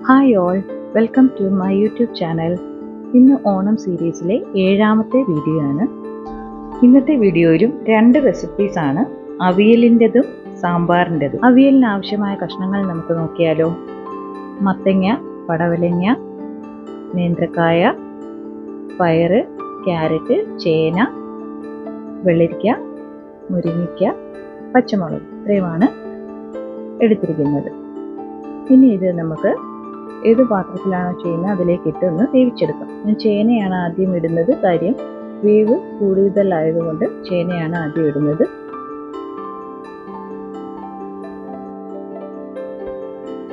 Hi all, welcome to my YouTube channel. ഇന്ന് ഓണം സീരീസിലെ 7ാമത്തെ video ആണ്. ഇന്നത്തെ വീഡിയോയിലും 2 റെസിപ്പീസാണ്, അവിയലിൻ്റെതും സാമ്പാറിൻ്റെതും. അവിയലിന് ആവശ്യമായ കഷ്ണങ്ങൾ നമുക്ക് നോക്കിയാലോ. മത്തങ്ങ, പടവലങ്ങ, നേന്ത്രക്കായ, പയറ്, ക്യാരറ്റ്, ചേന, വെള്ളരിക്ക, മുരിങ്ങയ്ക്ക, പച്ചമുളക്, ഇത്രയുമാണ് എടുത്തിരിക്കുന്നത്. ഇനി ഇത് നമുക്ക് ഏത് പാത്രത്തിലാണോ ചെയ്യുന്നത് അതിലേക്ക് ഇട്ട് ഒന്ന് വേവിച്ചെടുക്കാം. ഞാൻ ചേനയാണ് ആദ്യം ഇടുന്നത്. കാര്യം വേവ് കൂടുതലായതുകൊണ്ട് ചേനയാണ് ആദ്യം ഇടുന്നത്.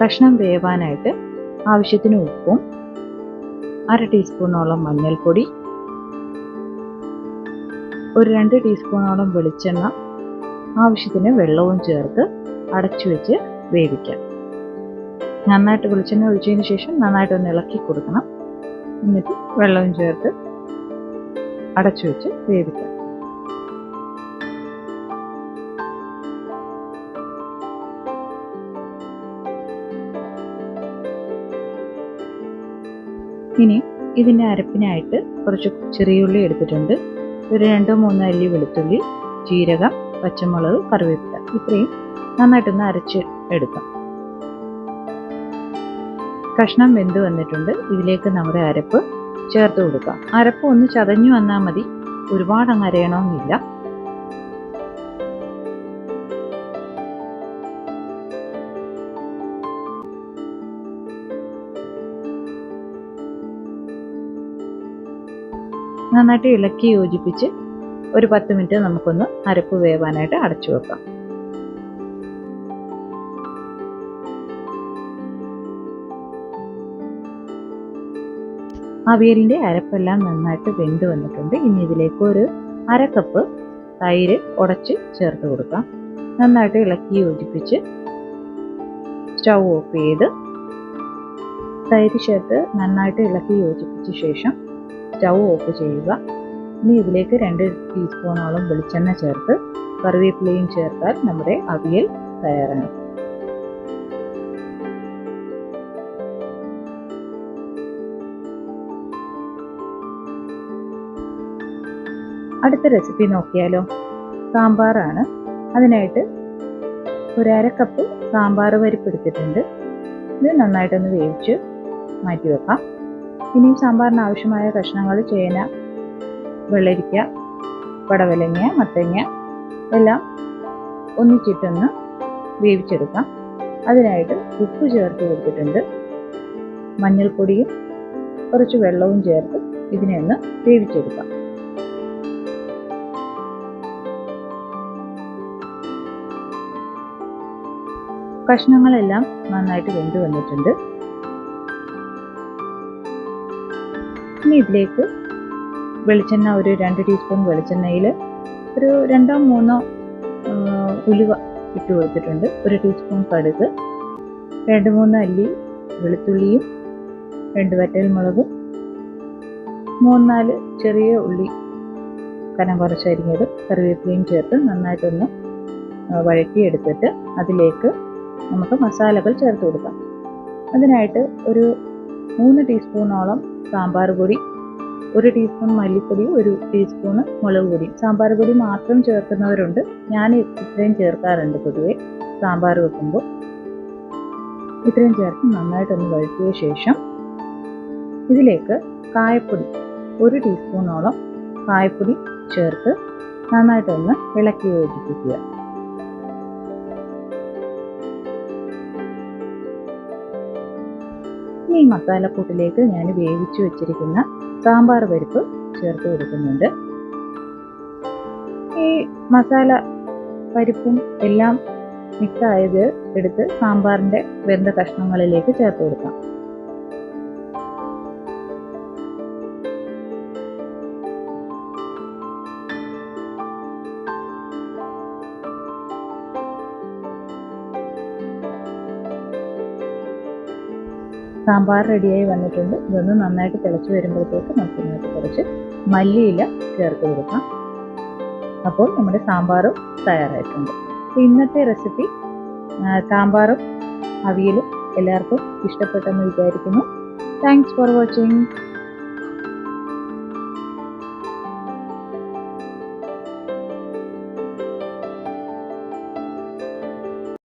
കഷ്ണം വേവാനായിട്ട് ആവശ്യത്തിന് ഉപ്പും 1/2 ടീസ്പൂണോളം മഞ്ഞൾപ്പൊടി, ഒരു 2 ടീസ്പൂണോളം വെളിച്ചെണ്ണ, ആവശ്യത്തിന് വെള്ളവും ചേർത്ത് അടച്ചു വെച്ച് വേവിക്കാം. നന്നായിട്ട് വെളിച്ചെണ്ണ ഒഴിച്ചതിന് ശേഷം നന്നായിട്ടൊന്ന് ഇളക്കി കൊടുക്കണം. എന്നിട്ട് വെള്ളവും ചേർത്ത് അടച്ചു വെച്ച് വേവിക്കാം. ഇനി ഇതിൻ്റെ അരപ്പിനായിട്ട് കുറച്ച് ചെറിയുള്ളി എടുത്തിട്ടുണ്ട്. ഒരു 2-3 അല്ലി വെളുത്തുള്ളി, ജീരകം, പച്ചമുളക്, കറിവേപ്പില, ഇത്രയും നന്നായിട്ടൊന്ന് അരച്ച് എടുക്കാം. കഷ്ണം വെന്ത് വന്നിട്ടുണ്ട്. ഇതിലേക്ക് നമ്മുടെ അരപ്പ് ചേർത്ത് കൊടുക്കാം. അരപ്പ് ഒന്ന് ചതഞ്ഞു വന്നാൽ മതി, ഒരുപാട് അങ്ങ് അരയണമെന്നില്ല. നന്നായിട്ട് ഇളക്കി യോജിപ്പിച്ച് ഒരു 10 മിനിറ്റ് നമുക്കൊന്ന് അരപ്പ് വേവാനായിട്ട് അടച്ചു വെക്കാം. അവിയലിൻ്റെ അരപ്പെല്ലാം നന്നായിട്ട് വെന്ത് വന്നിട്ടുണ്ട്. ഇനി ഇതിലേക്ക് ഒരു 1/2 കപ്പ് തൈര് ഉടച്ച് ചേർത്ത് കൊടുക്കാം. നന്നായിട്ട് ഇളക്കി യോജിപ്പിച്ച് സ്റ്റൗ ഓഫ് ചെയ്ത് തൈര് ചേർത്ത് നന്നായിട്ട് ഇളക്കി യോജിപ്പിച്ച ശേഷം സ്റ്റൗ ഓഫ് ചെയ്യുക. ഇനി ഇതിലേക്ക് 2 ടീസ്പൂണോളം വെളിച്ചെണ്ണ ചേർത്ത് കറിവേപ്പിലയും ചേർത്താൽ നമ്മുടെ അവിയൽ തയ്യാറാണ്. അടുത്ത റെസിപ്പി നോക്കിയാലോ. സാമ്പാറാണ്. അതിനായിട്ട് ഒരു 1/2 കപ്പ് സാമ്പാർ പരിപ്പ് എടുത്തിട്ടുണ്ട്. ഇത് നന്നായിട്ടൊന്ന് വേവിച്ച് മാറ്റി വെക്കാം. ഇനിയും സാമ്പാറിന് ആവശ്യമായ കഷ്ണങ്ങൾ ചേന, വെള്ളരിക്ക, പടവലങ്ങ, മത്തങ്ങ എല്ലാം ഒന്നിച്ചിട്ടൊന്ന് വേവിച്ചെടുക്കാം. അതിനായിട്ട് ഉപ്പ് ചേർത്ത് കൊടുത്തിട്ടുണ്ട്. മഞ്ഞൾപ്പൊടിയും കുറച്ച് വെള്ളവും ചേർത്ത് ഇതിനെ ഒന്ന് വേവിച്ചെടുക്കാം. കഷ്ണങ്ങളെല്ലാം നന്നായിട്ട് വെന്ത് വന്നിട്ടുണ്ട്. ഇനി ഇതിലേക്ക് വെളിച്ചെണ്ണ, ഒരു 2 ടീസ്പൂൺ വെളിച്ചെണ്ണയിൽ ഒരു 2-3 ഉലുവ ഇട്ട് കൊടുത്തിട്ടുണ്ട്. 1 ടീസ്പൂൺ കടുക്, 2-3 അല്ലി വെളുത്തുള്ളിയും 2 വറ്റൽമുളകും 3-4 ചെറിയ ഉള്ളി കനം കുറച്ചരിഞ്ഞത്, കറിവേപ്പിലയും ചേർത്ത് നന്നായിട്ടൊന്ന് വഴറ്റിയെടുത്തിട്ട് അതിലേക്ക് നമുക്ക് മസാലകൾ ചേർത്ത് കൊടുക്കാം. അതിനായിട്ട് ഒരു 3 ടീസ്പൂണോളം സാമ്പാർ പൊടി, 1 ടീസ്പൂൺ മല്ലിപ്പൊടി, 1 ടീസ്പൂൺ മുളക് പൊടി. സാമ്പാർ പൊടി മാത്രം ചേർക്കുന്നവരുണ്ട്. ഞാൻ ഇത്രയും ചേർക്കാറുണ്ട് പൊതുവെ സാമ്പാർ വെക്കുമ്പോൾ. ഇത്രയും ചേർത്ത് നന്നായിട്ടൊന്ന് വഴറ്റിയ ശേഷം ഇതിലേക്ക് കായപ്പൊടി, 1 ടീസ്പൂണോളം കായപ്പൊടി ചേർത്ത് നന്നായിട്ടൊന്ന് ഇളക്കി യോജിപ്പിക്കുക. ഈ മസാലക്കൂട്ടിലേക്ക് ഞാൻ വേവിച്ചു വെച്ചിരിക്കുന്ന സാമ്പാർ പരിപ്പ് ചേർത്ത് കൊടുക്കുന്നുണ്ട്. ഈ മസാല പരിപ്പും എല്ലാം മിക്സായത് എടുത്ത് സാമ്പാറിൻ്റെ വെന്ത കഷ്ണങ്ങളിലേക്ക് ചേർത്ത് കൊടുക്കാം. സാമ്പാർ റെഡിയായി വന്നിട്ടുണ്ട്. ഇതൊന്ന് നന്നായിട്ട് തിളച്ച് വരുമ്പോഴത്തേക്ക് നമുക്ക് കുറച്ച് മല്ലിയില ചേർത്ത് കൊടുക്കാം. അപ്പോൾ നമ്മുടെ സാമ്പാറും തയ്യാറായിട്ടുണ്ട്. ഇന്നത്തെ റെസിപ്പി സാമ്പാറും അവിയലും എല്ലാവർക്കും ഇഷ്ടപ്പെട്ടെന്ന് വിചാരിക്കുന്നു. Thanks for watching.